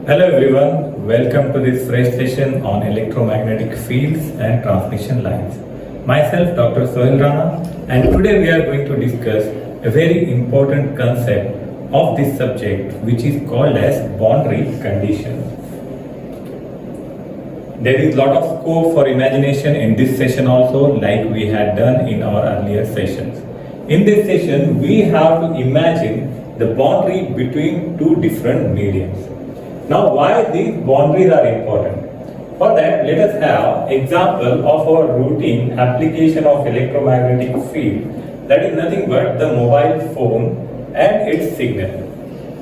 Hello everyone, welcome to this fresh session on electromagnetic fields and transmission lines. Myself Dr. Sohail Rana, and today we are going to discuss a very important concept of this subject, which is called as boundary conditions. There is a lot of scope for imagination in this session also, like we had done in our earlier sessions. In this session, we have to imagine the boundary between two different mediums. Now, why these boundaries are important? For that, let us have example of our routine application of electromagnetic field, that is nothing but the mobile phone and its signal.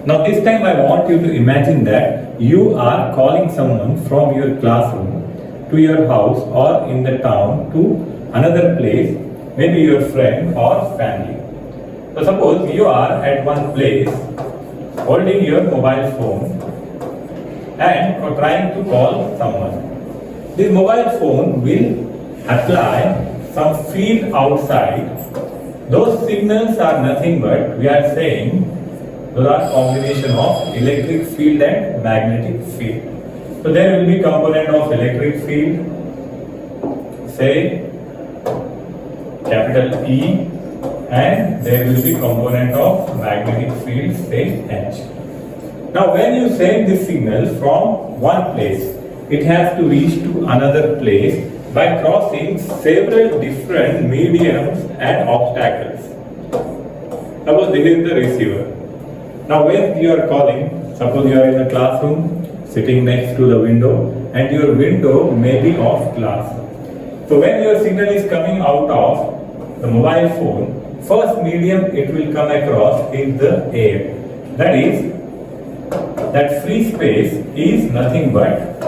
Now, this time I want you to imagine that you are calling someone from your classroom to your house or in the town to another place, maybe your friend or family. So, suppose you are at one place holding your mobile phone and for trying to call someone. This mobile phone will apply some field outside. Those signals are nothing but, we are saying, those are combination of electric field and magnetic field. So there will be component of electric field, say capital E, and there will be component of magnetic field, say H. Now, when you send this signal from one place, it has to reach to another place by crossing several different mediums and obstacles. Suppose this is the receiver. Now, when you are calling, suppose you are in a classroom, sitting next to the window, and your window may be of glass. So, when your signal is coming out of the mobile phone, first medium it will come across is the air. That is, that free space is nothing but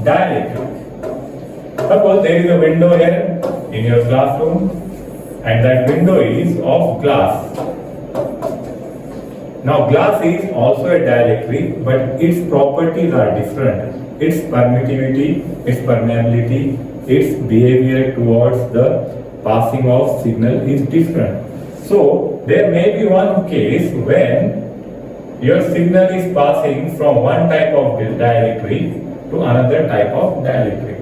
dielectric. Suppose there is a window here in your classroom and that window is of glass. Now glass is also a dielectric, but its properties are different. Its permittivity, its permeability, its behavior towards the passing of signal is different. So there may be one case when your signal is passing from one type of dielectric to another type of dielectric.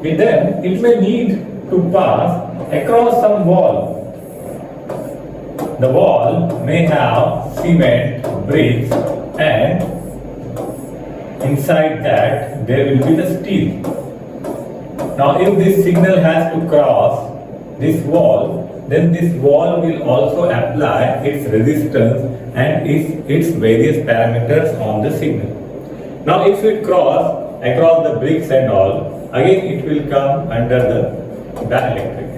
Then it may need to pass across some wall. The wall may have cement, bricks, and inside that there will be the steel. Now if this signal has to cross this wall, then this wall will also apply its resistance and its various parameters on the signal. Now if it cross across the bricks and all, again it will come under the dielectric.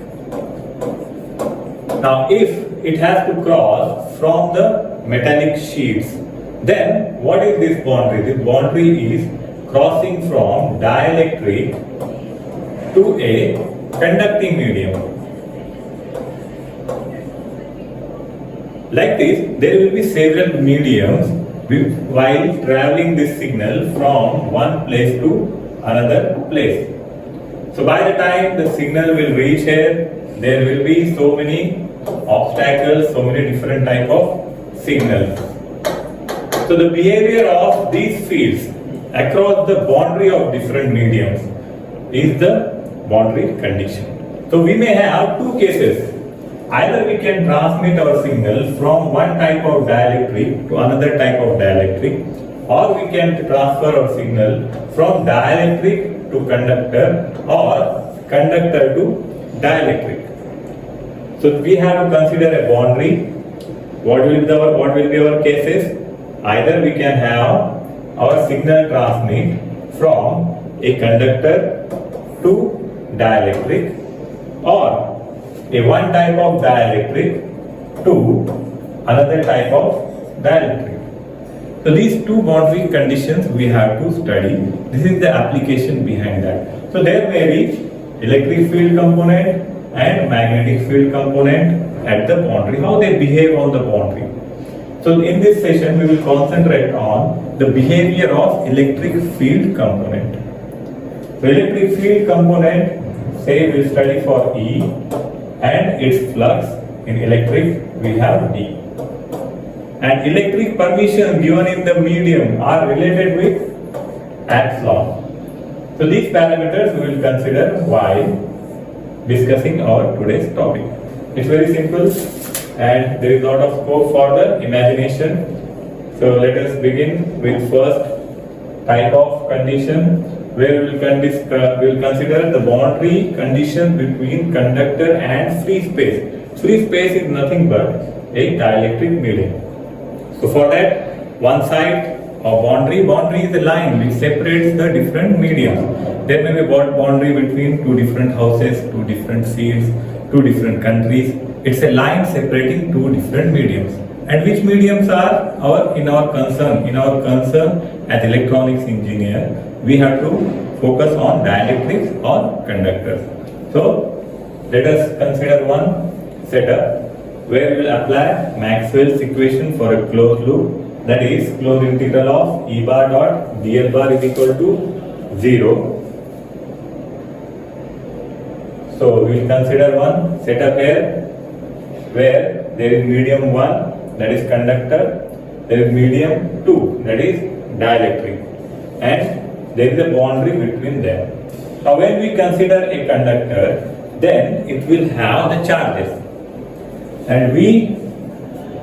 Now if it has to cross from the metallic sheets, then what is this boundary? This boundary is crossing from dielectric to a conducting medium. Like this, there will be several mediums while traveling this signal from one place to another place. So by the time the signal will reach here, there will be so many obstacles, so many different type of signals. So the behavior of these fields across the boundary of different mediums is the boundary condition. So we may have two cases. Either we can transmit our signal from one type of dielectric to another type of dielectric, or we can transfer our signal from dielectric to conductor or conductor to dielectric. So we have to consider a boundary. What will be our cases? Either we can have our signal transmit from a conductor to dielectric, or a one type of dielectric to another type of dielectric. So these two boundary conditions we have to study. This is the application behind that. So there may be electric field component and magnetic field component at the boundary, how they behave on the boundary. So in this session we will concentrate on the behavior of electric field component. So electric field component, say we will study for E and its flux. In electric we have D. And electric permission given in the medium are related with Ampere's law. So these parameters we will consider while discussing our today's topic. It's very simple and there is a lot of scope for the imagination. So let us begin with first type of condition where we will consider the boundary condition between conductor and free space. Free space is nothing but a dielectric medium. So for that, one side of boundary is a line which separates the different mediums. There may be a boundary between two different houses, two different fields, two different countries. It's a line separating two different mediums. And which mediums are in our concern? In our concern as electronics engineer, we have to focus on dielectrics or conductors. So let us consider one setup where we will apply Maxwell's equation for a closed loop, that is closed integral of E bar dot dl bar is equal to 0. So we will consider one setup here where there is medium 1, that is conductor, there is medium 2, that is dielectric, and there is a boundary between them. Now when we consider a conductor, then it will have the charges. And we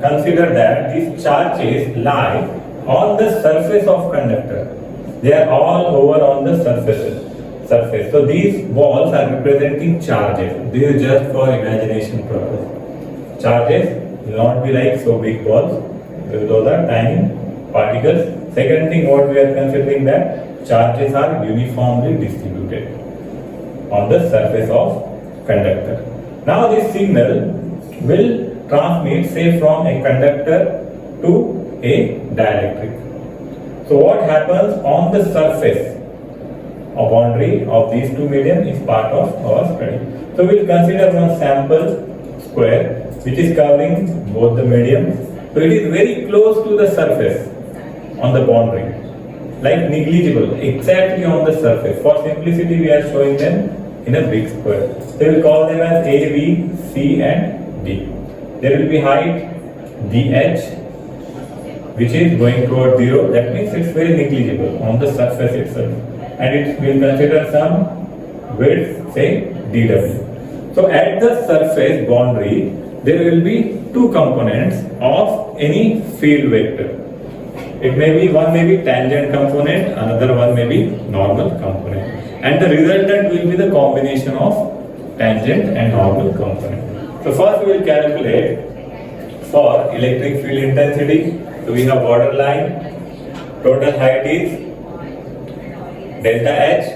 consider that these charges lie on the surface of conductor. They are all over on the surface. So these balls are representing charges. This is just for imagination purpose. Charges will not be like so big balls. Those are tiny particles. Second thing what we are considering, that charges are uniformly distributed on the surface of conductor. Now this signal will transmit, say, from a conductor to a dielectric. So what happens on the surface of boundary of these two medium is part of our study. So we will consider one sample square which is covering both the mediums. So it is very close to the surface on the boundary, like negligible, exactly on the surface. For simplicity we are showing them in a big square. So we will call them as A, B, C and D. There will be height dh which is going towards 0. That means it's very negligible on the surface itself. And it will consider some width, say dw. So at the surface boundary there will be two components of any field vector. It may be, one may be tangent component, another one may be normal component. And the resultant will be the combination of tangent and normal component. So first we will calculate for electric field intensity. So we have border line, total height is delta H,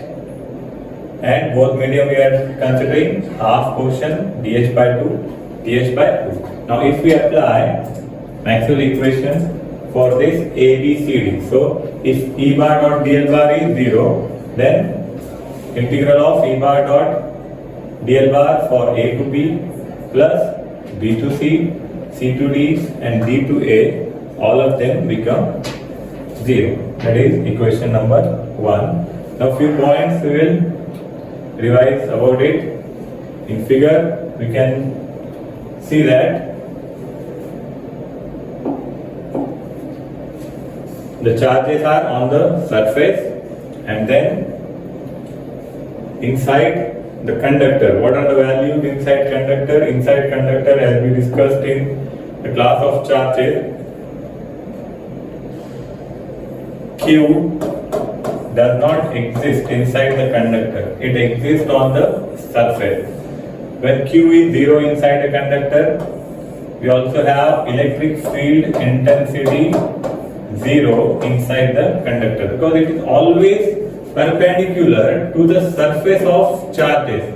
and both medium we are considering half portion dh by 2. Now if we apply Maxwell equation for this ABCD, so if E bar dot dl bar is 0, then integral of E bar dot dl bar for A to B plus B to C, C to D and D to A, all of them become 0. That is equation number 1. Now few points we will revise about it. In figure we can see that the charges are on the surface and then inside the conductor. What are the values inside conductor? Inside conductor, as we discussed in the class of charges, Q does not exist inside the conductor. It exists on the surface. When Q is 0 inside a conductor, we also have electric field intensity 0 inside the conductor, because it is always perpendicular to the surface of charges.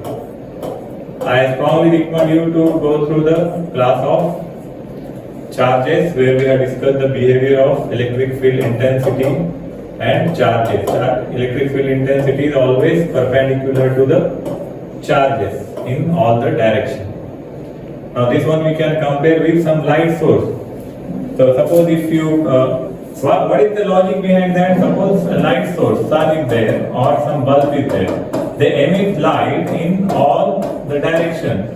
I strongly recommend you to go through the class of charges, where we have discussed the behavior of electric field intensity and charges. Electric field intensity is always perpendicular to the charges in all the directions. Now this one we can compare with some light source. So suppose if you, what is the logic behind that? Suppose a light source, sun is there or some bulb is there. They emit light in all the directions.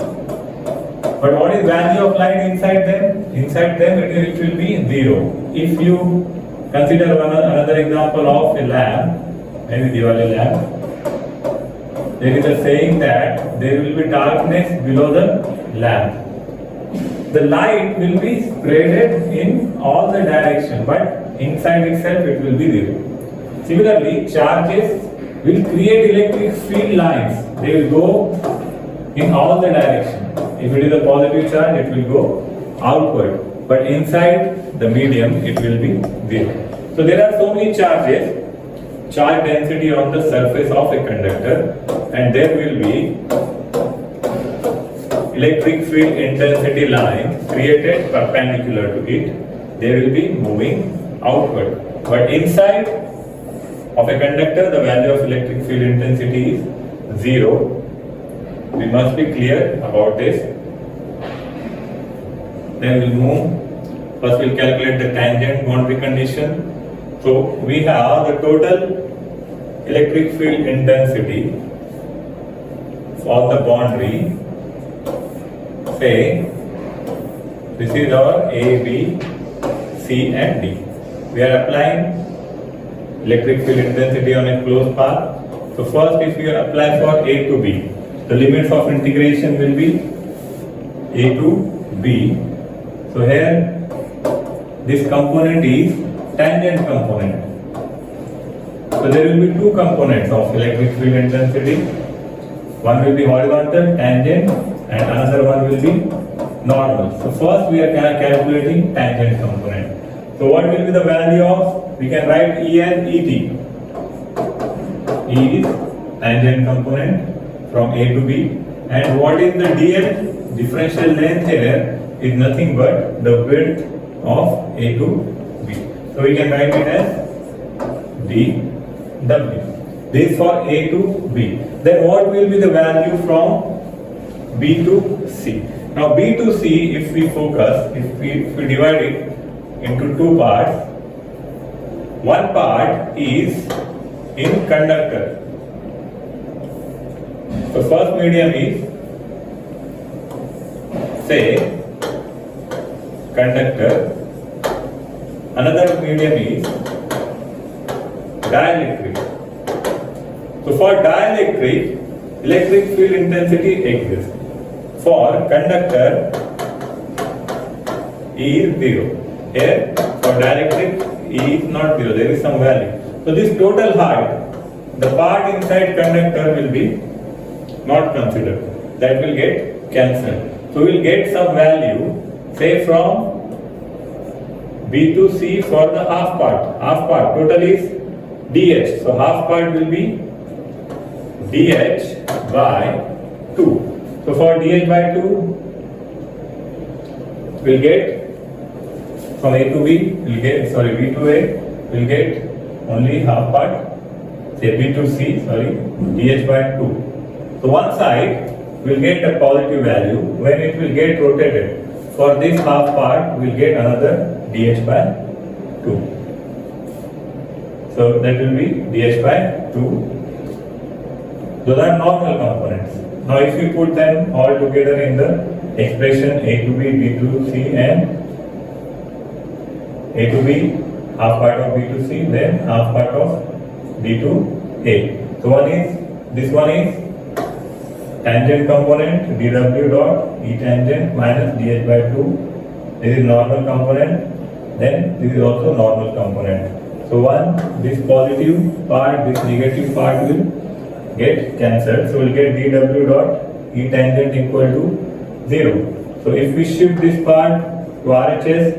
But what is value of light inside them? Inside them it will be 0. If you consider another example of a lamp, maybe Diwali lamp, there is a saying that there will be darkness below the lamp. The light will be spreaded in all the directions, but inside itself it will be 0. Similarly, charges will create electric field lines. They will go in all the directions. If it is a positive charge, it will go outward. But inside the medium, it will be 0. So there are so many charges, charge density on the surface of a conductor, and there will be electric field intensity line created perpendicular to it. They will be moving outward. But inside of a conductor, the value of electric field intensity is 0. We must be clear about this. Then we'll move. First we'll calculate the tangent boundary condition. So we have the total electric field intensity for the boundary. Say this is our A, B, C and D. We are applying electric field intensity on a closed path. So first if we apply for A to B, the limits of integration will be A to B. So here this component is tangent component. So there will be two components of electric field intensity. One will be horizontal tangent and another one will be normal. So first we are calculating tangent component. So what will be the value of, we can write E as ET. E is tangent component from A to B, and what is the DL? Differential length here is nothing but the width of A to B. So we can write it as dW. This for A to B. Then what will be the value from B to C? Now B to C, if we focus, if we divide it into two parts, one part is in conductor. So first medium is, say, conductor. Another medium is dielectric. So for dielectric, electric field intensity exists. For conductor, E is 0. Here, for dielectric, E is not 0. There is some value. So this total height, the part inside conductor will be not considered. That will get cancelled. So we will get some value, say from B to C for the half part. Half part total is DH. So half part will be DH by 2. So for DH by 2, we'll get from A to B, we'll get, sorry, B to A, we'll get only half part, say B to C, sorry, DH by 2. So one side will get a positive value when it will get rotated. For this half part, we'll get another dH by 2. So that will be dH by 2. Those are normal components. Now if we put them all together in the expression A to B, B to C and A to B, half part of B to C, then half part of B to A. So this one is tangent component dW dot E tangent minus dH by 2. This is normal component, then this is also normal component. So this positive part, this negative part will get cancelled. So we'll get dW dot E tangent equal to 0. So if we shift this part to RHS,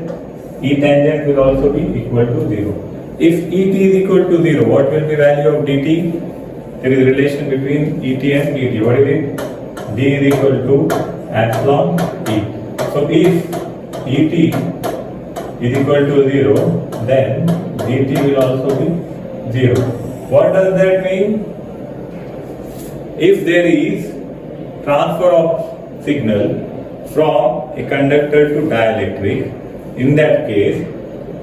E tangent will also be equal to 0. If ET is equal to 0, what will be value of dt? There is a relation between ET and dt. What is it? D is equal to epsilon E. So if Et is equal to 0, then dt will also be 0. What does that mean? If there is transfer of signal from a conductor to dielectric, in that case,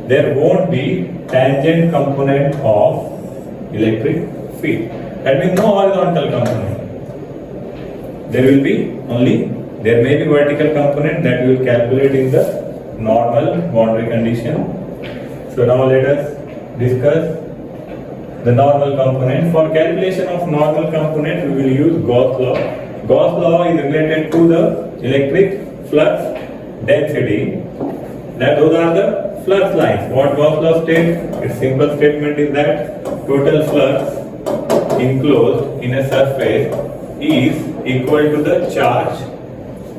there won't be tangent component of electric field. That means no horizontal component. There may be vertical component that we will calculate in the normal boundary condition. So now let us discuss the normal component. For calculation of normal component, we will use Gauss law. Gauss law is related to the electric flux density. Those are the flux lines. What Gauss law states? Its simple statement is that total flux enclosed in a surface is equal to the charge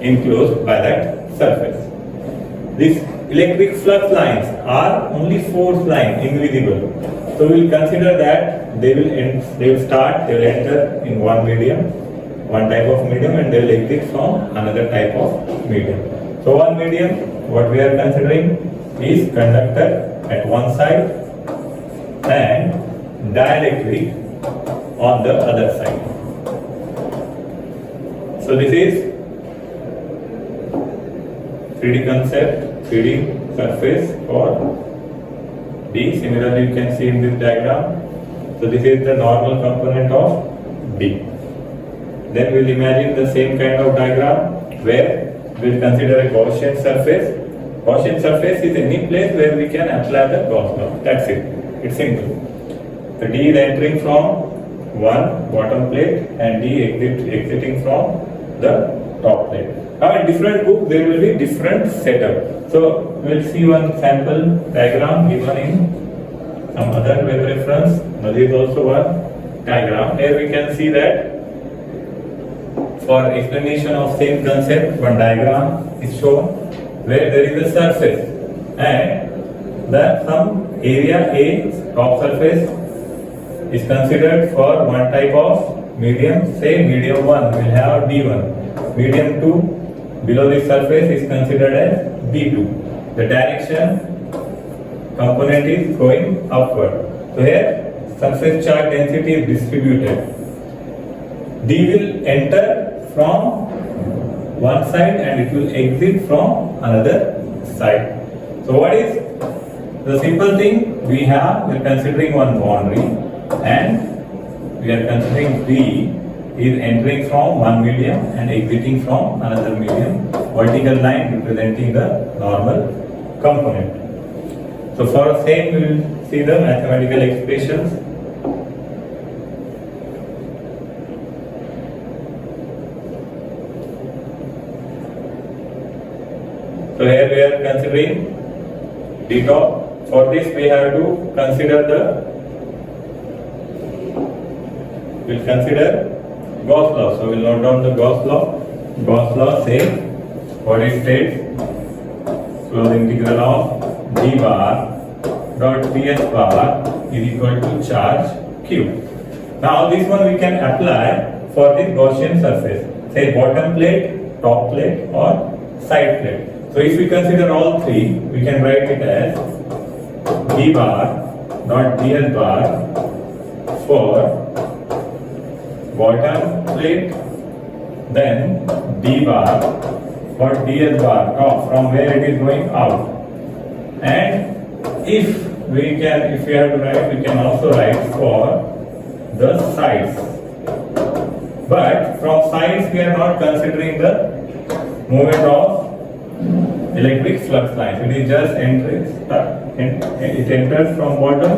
enclosed by that surface. These electric flux lines are only force line, invisible. So we will consider that they will enter in one type of medium, and they will exit from another type of medium. So one medium, what we are considering is conductor at one side and dielectric on the other side. So this is 3D concept, 3D surface for D. Similarly, you can see in this diagram. So this is the normal component of D. Then we'll imagine the same kind of diagram where we'll consider a Gaussian surface. Gaussian surface is any place where we can apply the Gauss law. That's it. It's simple. The D is entering from one bottom plate and D exiting from the top plate. Now in different books there will be different setup. So we'll see one sample diagram given in some other web reference. Now this is also one diagram. Here we can see that for explanation of same concept, one diagram is shown where there is a surface and some area A, top surface, is considered for one type of medium. Say medium 1 will have D1. Medium 2 below this surface is considered as D2. The direction component is going upward. So here surface charge density is distributed. D will enter from one side and it will exit from another side. So what is the simple thing? We are considering one boundary and we are considering D is entering from one medium and exiting from another medium. Vertical line representing the normal component. So for same we will see the mathematical expressions. So here we are considering D top. For this we have to consider we'll consider Gauss law. So we'll note down the Gauss law. Gauss law says what it states: close integral of d bar dot ds bar is equal to charge q. Now this one we can apply for this Gaussian surface. Say bottom plate, top plate or side plate. So if we consider all three, we can write it as d bar dot ds bar for bottom plate, then d bar for ds bar top from where it is going out. And if we have to write, we can also write for the sides. But from sides we are not considering the movement of electric flux lines. It is just it enters from bottom,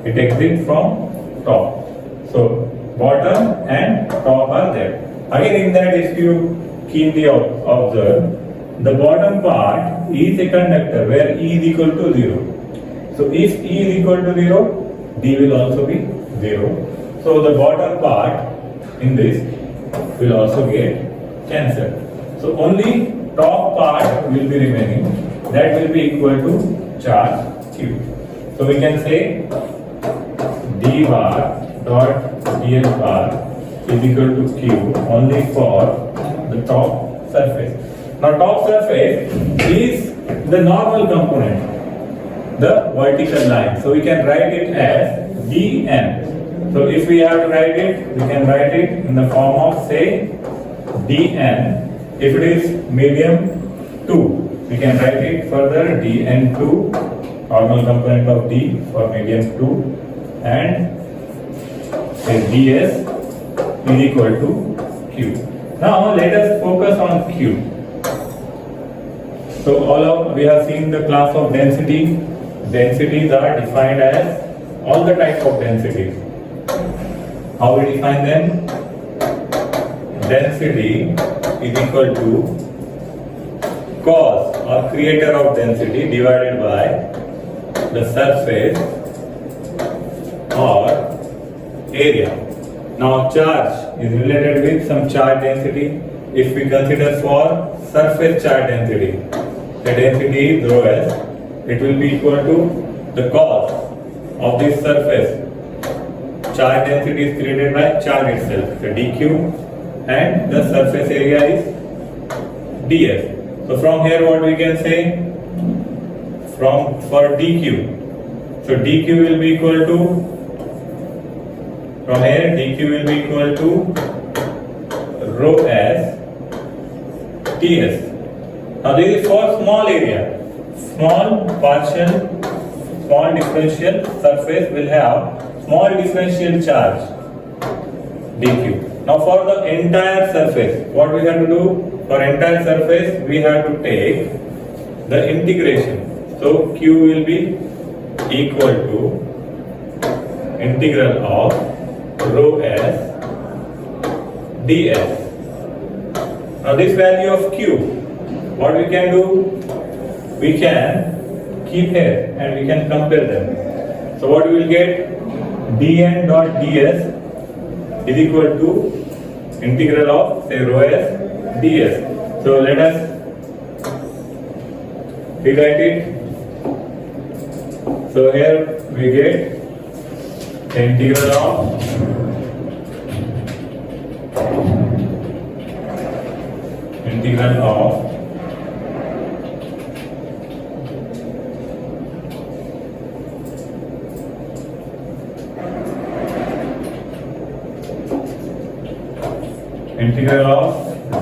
it exits from top. So bottom and top are there. Again in that, if you keenly observe, the bottom part is a conductor where E is equal to 0. So if E is equal to 0, D will also be 0. So the bottom part in this will also get cancelled. So only top part will be remaining. That will be equal to charge Q. So we can say d bar dot ds bar is equal to Q only for the top surface. Now top surface is the normal component, the vertical line. So we can write it as dn. So if we have to write it, we can write it in the form of say dn. If it is medium 2, we can write it further dn2, normal component of d for medium 2, and say ds is equal to q. Now let us focus on q. So we have seen the class of density. Densities are defined as all the types of densities. How we define them? Density is equal to cause or creator of density divided by the surface or area. Now charge is related with some charge density. If we consider for surface charge density, the density is rho s, it will be equal to the cause of this surface. Charge density is created by charge itself, so dq, and the surface area is ds. So from here what we can say? For dq, so dq will be equal to, from here dq will be equal to rho s ds. Now this is for small area. Small differential surface will have small differential charge dq. Now for the entire surface, what we have to do? For entire surface, we have to take the integration. So q will be equal to integral of rho s ds. Now this value of q, what we can do? We can keep here and we can compare them. So what we will get? dn dot ds is equal to integral of say rho s ds. So let us rewrite it. So here we get the integral of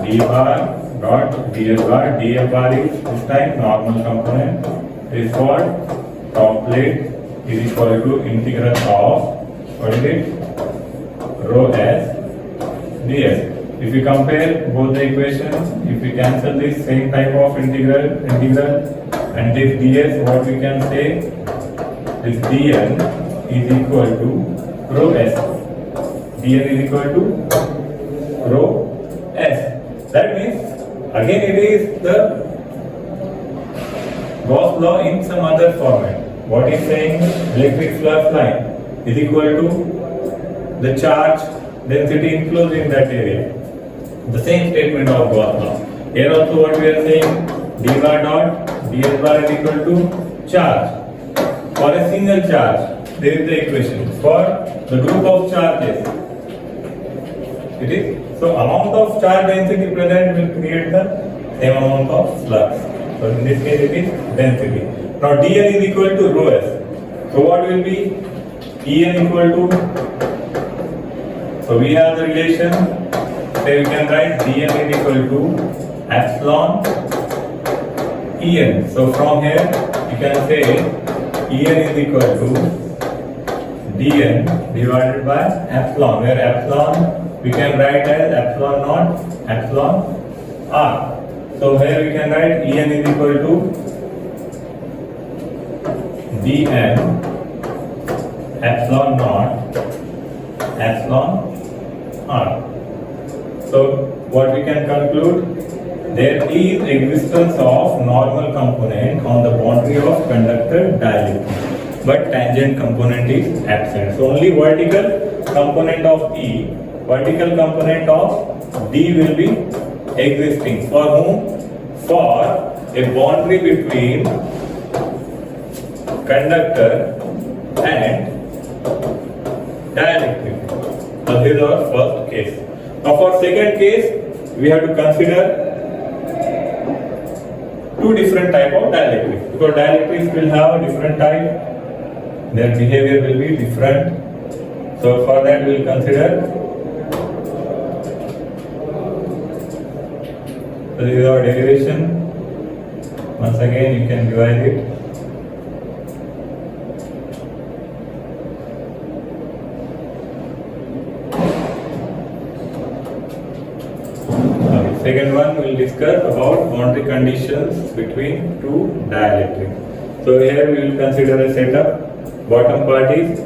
d bar dot ds bar. df bar is this time normal component. Is what? Top plate is equal to integral of, what is it? Rho s ds. If we compare both the equations, if we cancel this same type of integral and this ds, what we can say? This dn is equal to rho s. dn is equal to rho s. That means again it is the Gauss law in some other format. What is saying? Electric flux line is equal to the charge density enclosed in that area. The same statement of Gauss law. Here also what we are saying? d bar dot ds bar is equal to charge. For a single charge, there is the equation. For the group of charges, it is. So amount of charge density present will create the same amount of flux. So in this case it is density. Now dn is equal to rho s. So what will be? En equal to, so we have the relation, so we can write dn is equal to epsilon En. So from here you can say En is equal to dn divided by epsilon, where epsilon we can write as epsilon naught epsilon r. So here we can write En is equal to dn epsilon naught epsilon r. So what we can conclude? There is existence of normal component on the boundary of conductor dielectric, but tangent component is absent. So only vertical component of E, vertical component of D will be existing. For whom? For a boundary between conductor and dielectric. So this is our first case. Now for second case, we have to consider two different type of dielectrics, because dielectrics will have a different type, their behavior will be different. So for that we will consider, so this is our derivation. Once again you can revise it. Second one, we will discuss about boundary conditions between two dielectrics. So here we will consider a setup. Bottom part is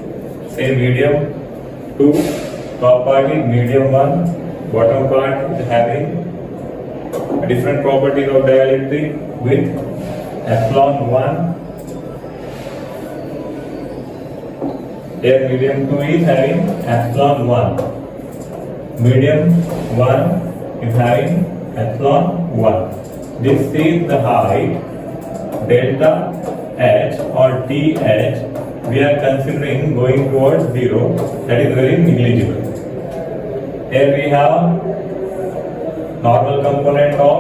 say medium 2, top part is medium 1. Bottom part is having different properties of dielectric with epsilon 1. Here medium 2 is having epsilon 1. Medium 1 is having epsilon 1. This is the height delta h or dh we are considering going towards 0, that is very negligible. Here we have normal component of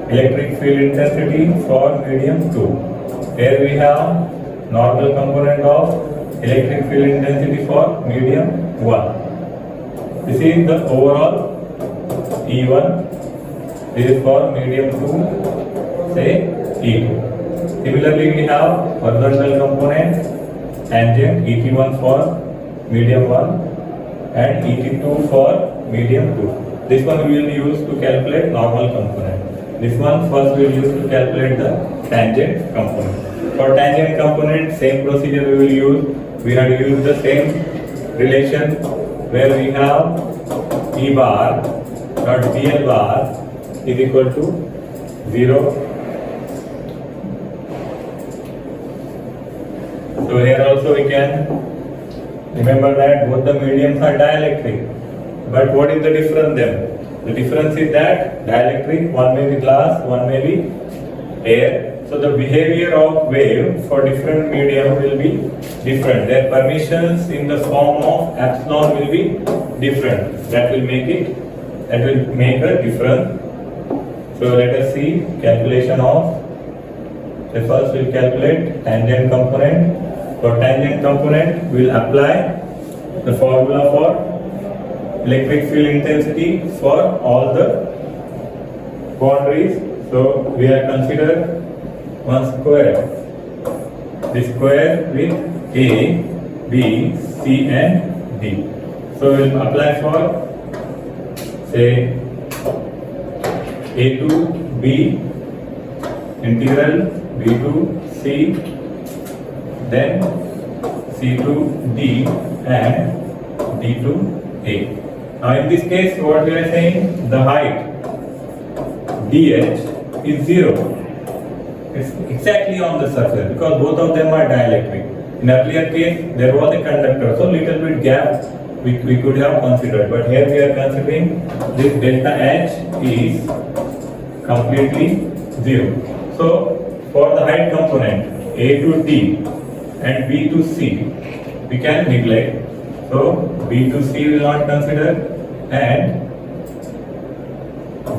electric field intensity for medium 2. Here we have normal component of electric field intensity for medium 1. This is the overall E1, this is for medium 2, say E2. Similarly, we have horizontal component, tangent ET1 for medium 1 and ET2 for medium 2. This one we will use to calculate normal component. This one first we will use to calculate the tangent component. For tangent component, same procedure we will use. We have to use the same relation where we have E bar dot dl bar is equal to 0. So here also we can remember that both the mediums are dielectric. But what is the difference then? The difference is that dielectric, one may be glass, one may be air. So the behavior of wave for different medium will be different. Their permissions in the form of epsilon will be different. That will make a difference. So let us see calculation of. So first we will calculate tangent component. For tangent component, we will apply the formula for electric field intensity for all the boundaries. So we have considered one square. The square with A, B, C and D. So we will apply for say A to B integral B to C, then C to D and D to A. Now in this case what we are saying, the height dh is 0. It's exactly on the surface because both of them are dielectric. In earlier case there was a conductor, so little bit gap we could have considered, but here we are considering this delta H is completely 0. So for the height component A to D and B to C we can neglect. So B to C will not consider and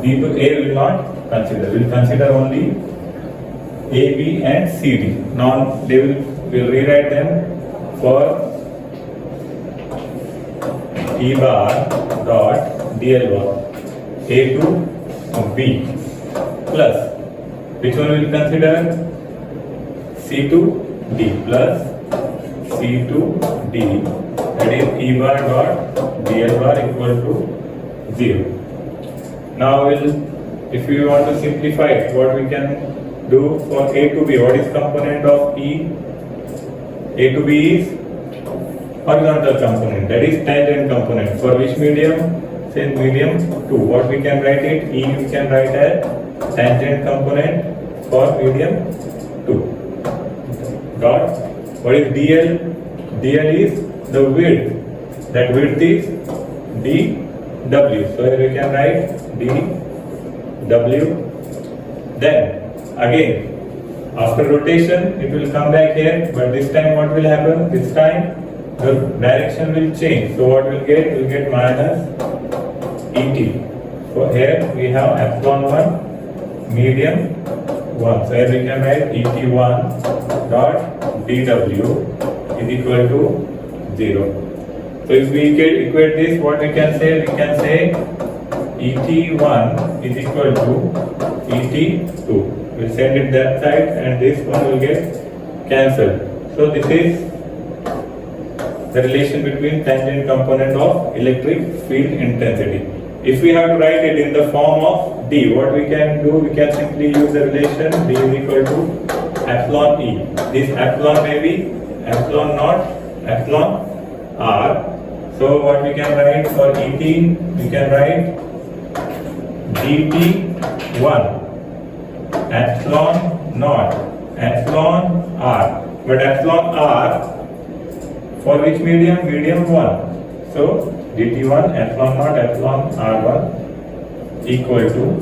D to A will not consider. We will consider only A, B and C, D. Now they will rewrite them for E bar dot DL bar A to B plus which one will consider C to D plus C to D, that is E bar dot DL bar equal to 0. Now if we want to simplify it, what we can do for A to B, what is component of E? A to B is horizontal component, that is tangent component. For which medium? Say medium 2. What we can write it? E we can write as tangent component for medium 2. Dot. What is DL? DL is the width. That width is dW. So here we can write dW. Then again after rotation it will come back here, but this time what will happen? This time the direction will change. So what we'll get? We'll get minus ET. So here we have epsilon 1 medium 1. So here we can write ET1 dot dW is equal to 0. So if we equate this, what we can say? We can say ET1 is equal to ET2. We'll send it that side and this one will get cancelled. So this is the relation between tangent component of electric field intensity. If we have to write it in the form of D, what we can do? We can simply use the relation D is equal to epsilon E. This epsilon may be epsilon naught, epsilon R. So what we can write for ET? We can write DT1 epsilon naught, epsilon R. But epsilon R for which medium? Medium 1. So DT1 epsilon naught epsilon R1 equal to,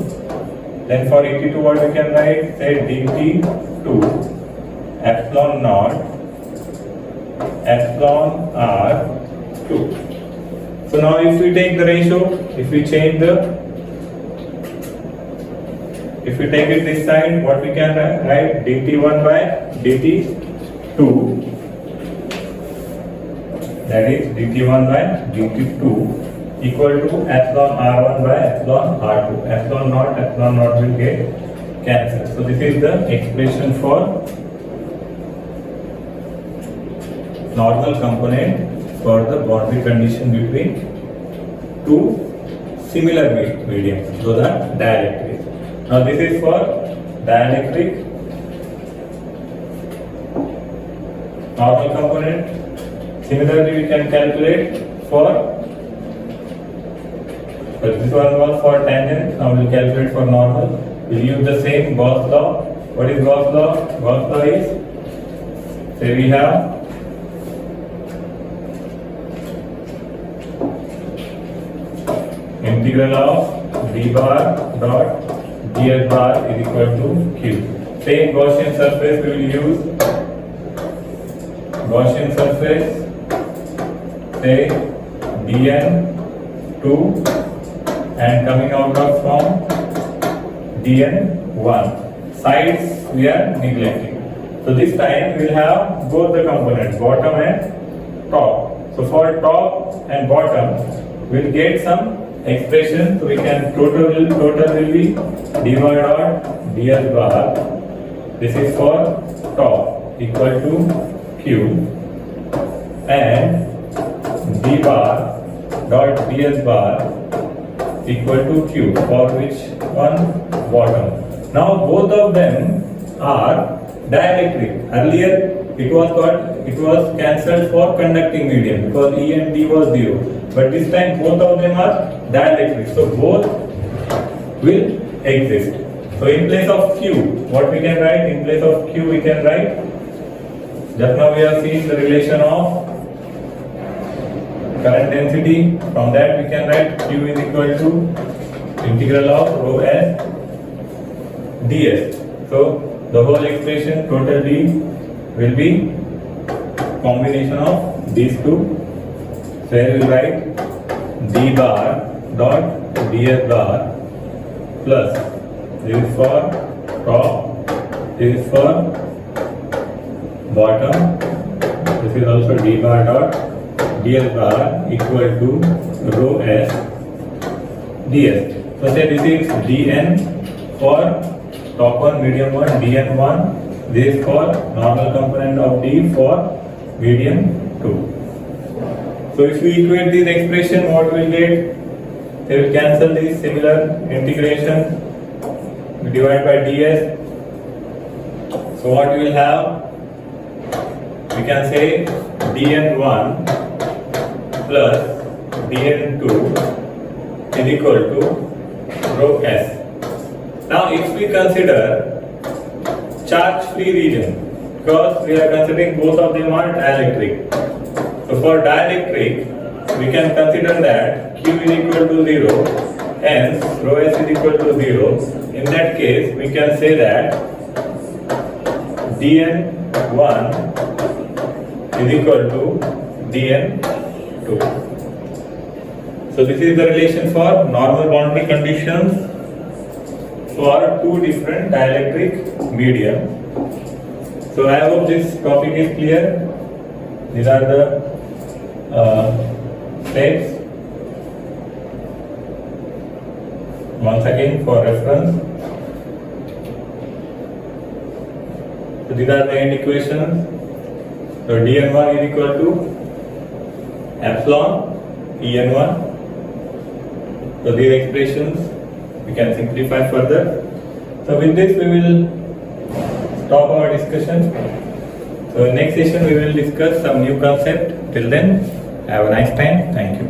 then for ET2 what we can write? Say DT2 epsilon naught epsilon R2. So now if we take the ratio, if we change the, if we take it this side, what we can write? DT1 by DT2, that is DT1 by DT2 equal to epsilon R1 by epsilon R2. Epsilon naught will get cancelled. So this is the expression for normal component for the boundary condition between two similar mediums, those are dielectric. Now this is for dielectric normal component. Similarly, we can calculate for, but this one was for tangent, now we will calculate for normal. We will use the same Gauss law. What is Gauss law? Gauss law is, say we have integral of d bar dot ds bar is equal to q. Same Gaussian surface we will use. Gaussian surface, say dn2 and coming out of from dn1. Sides we are neglecting. So this time we will have both the components, bottom and top. So for top and bottom we will get some expression. So we can total will be dy dot ds bar. This is for top equal to q and d bar dot ds bar equal to q for which one? Bottom. Now both of them are dielectric. Earlier it was cancelled for conducting medium because E and D was 0. But this time both of them are dielectric. So both will exist. So in place of Q, what we can write? In place of Q we can write, just now we have seen the relation of current density. From that we can write Q is equal to integral of rho s ds. So the whole expression total D will be combination of these two. So here we will write d bar dot ds bar plus, this is for top, this is for bottom, this is also d bar dot ds bar equal to rho s ds. So say this is dn for top one, medium one, dn1. This is for normal component of D for medium 2. So if we equate this expression, what we will get? They will cancel this, similar integration, we divide by ds. So what we will have? We can say dn1 plus dn2 is equal to rho s. Now if we consider charge-free region, because we are considering both of them are dielectric. So for dielectric, we can consider that Q is equal to 0, hence rho s is equal to 0. In that case, we can say that dn1 is equal to dn2. So this is the relation for normal boundary conditions for two different dielectric medium. So I hope this topic is clear. These are the steps. Once again for reference. So these are the end equations. So dn1 is equal to epsilon en1. So these expressions we can simplify further. So with this we will stop our discussion. So in next session we will discuss some new concept. Till then, have a nice time. Thank you.